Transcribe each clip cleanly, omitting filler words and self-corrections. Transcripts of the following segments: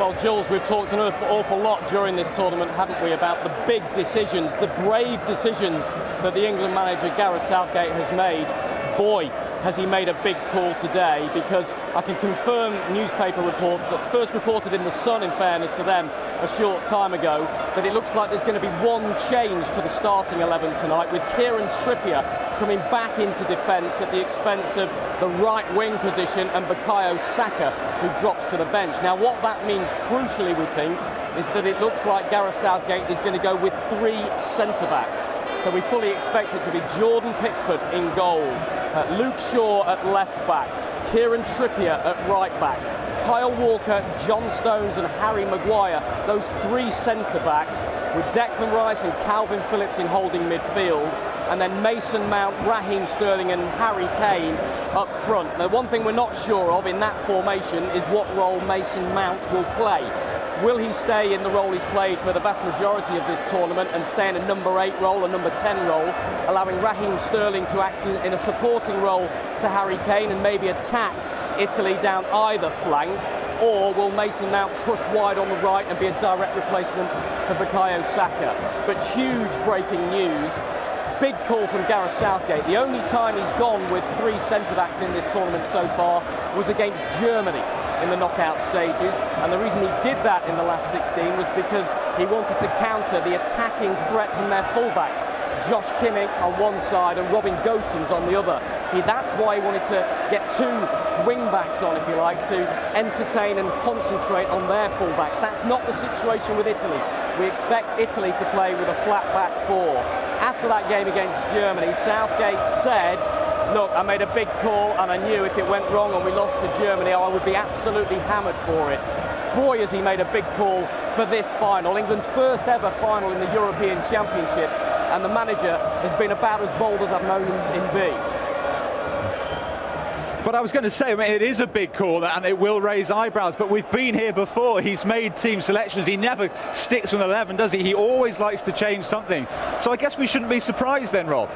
Well, Jules, we've talked an awful lot during this tournament, haven't we, about the big decisions, the brave decisions that the England manager Gareth Southgate has made. Boy, has he made a big call today, because I can confirm newspaper reports that first reported in The Sun, in fairness to them, a short time ago, that it looks like there's going to be one change to the starting 11 tonight, with Kieran Tripper coming back into defence at the expense of the right wing position and Bukayo Saka, who drops to the bench. Now, what that means crucially, we think, is that it looks like Gareth Southgate is going to go with 3 centre-backs. So we fully expect it to be Jordan Pickford in goal, Luke Shaw at left-back, Kieran Tripper at right-back, Kyle Walker, John Stones and Harry Maguire, those 3 centre-backs, with Declan Rice and Calvin Phillips in holding midfield, and then Mason Mount, Raheem Sterling and Harry Kane up front. Now, one thing we're not sure of in that formation is what role Mason Mount will play. Will he stay in the role he's played for the vast majority of this tournament and stay in a number 8 role, a number 10 role, allowing Raheem Sterling to act in a supporting role to Harry Kane and maybe attack Italy down either flank? Or will Mason Mount push wide on the right and be a direct replacement for Bukayo Saka? But huge breaking news. Big call from Gareth Southgate. The only time he's gone with 3 centre-backs in this tournament so far was against Germany in the knockout stages, and the reason he did that in the last 16 was because he wanted to counter the attacking threat from their fullbacks, Josh Kimmich on one side and Robin Gosens on the other. That's why he wanted to get 2 wing-backs on, if you like, to entertain and concentrate on their fullbacks. That's not the situation with Italy. We expect Italy to play with a flat back 4. After that game against Germany, Southgate said, look, I made a big call and I knew if it went wrong and we lost to Germany, I would be absolutely hammered for it. Boy, has he made a big call for this final, England's first ever final in the European Championships, and the manager has been about as bold as I've known him be. But I was going to say, I mean, it is a big call and it will raise eyebrows, but we've been here before. He's made team selections. He never sticks with 11, does he? He always likes to change something. So I guess we shouldn't be surprised then, Rob.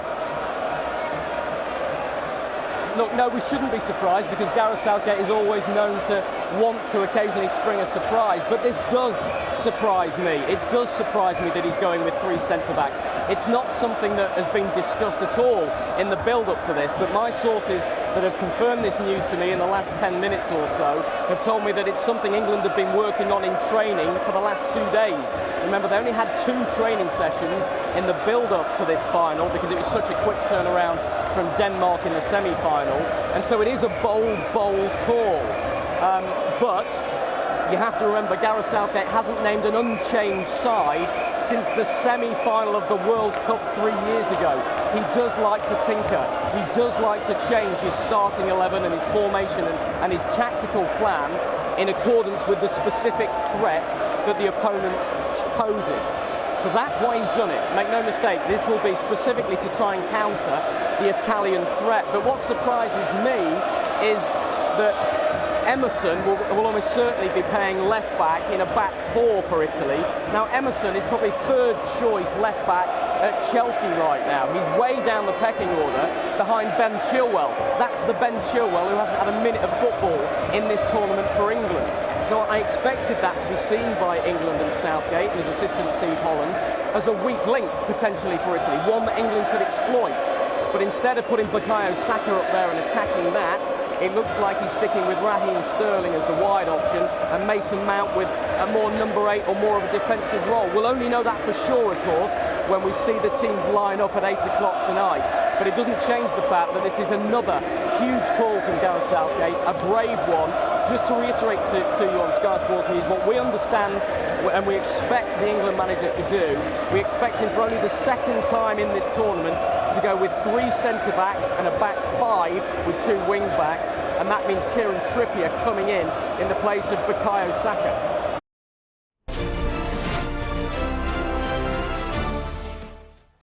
Look, no, we shouldn't be surprised, because Gareth Southgate is always known to want to occasionally spring a surprise. But this does surprise me. It does surprise me that he's going with 3 centre-backs. It's not something that has been discussed at all in the build-up to this, but my sources that have confirmed this news to me in the last 10 minutes or so have told me that it's something England have been working on in training for the last 2 days. Remember, they only had 2 training sessions in the build-up to this final because it was such a quick turnaround from Denmark in the semi-final, and so it is a bold call. But you have to remember, Gareth Southgate hasn't named an unchanged side since the semi-final of the World Cup 3 years ago. He does like to tinker. He does like to change his starting 11 and his formation and his tactical plan in accordance with the specific threat that the opponent poses. So that's why he's done it. Make no mistake, this will be specifically to try and counter the Italian threat. But what surprises me is that Emerson will almost certainly be playing left-back in a back 4 for Italy. Now, Emerson is probably 3rd choice left-back at Chelsea right now. He's way down the pecking order behind Ben Chilwell. That's the Ben Chilwell who hasn't had a minute of football in this tournament for England. So I expected that to be seen by England and Southgate and his assistant Steve Holland as a weak link potentially for Italy, one that England could exploit. But instead of putting Bukayo Saka up there and attacking that, it looks like he's sticking with Raheem Sterling as the wide option and Mason Mount with a more number 8 or more of a defensive role. We'll only know that for sure, of course, when we see the teams line up at 8 o'clock tonight. But it doesn't change the fact that this is another huge call from Gareth Southgate, a brave one. Just to reiterate to you on Sky Sports News, what we understand and we expect the England manager to do, we expect him for only the 2nd time in this tournament to go with 3 centre-backs and a back 5 with 2 wing-backs, and that means Kieran Tripper coming in the place of Bukayo Saka.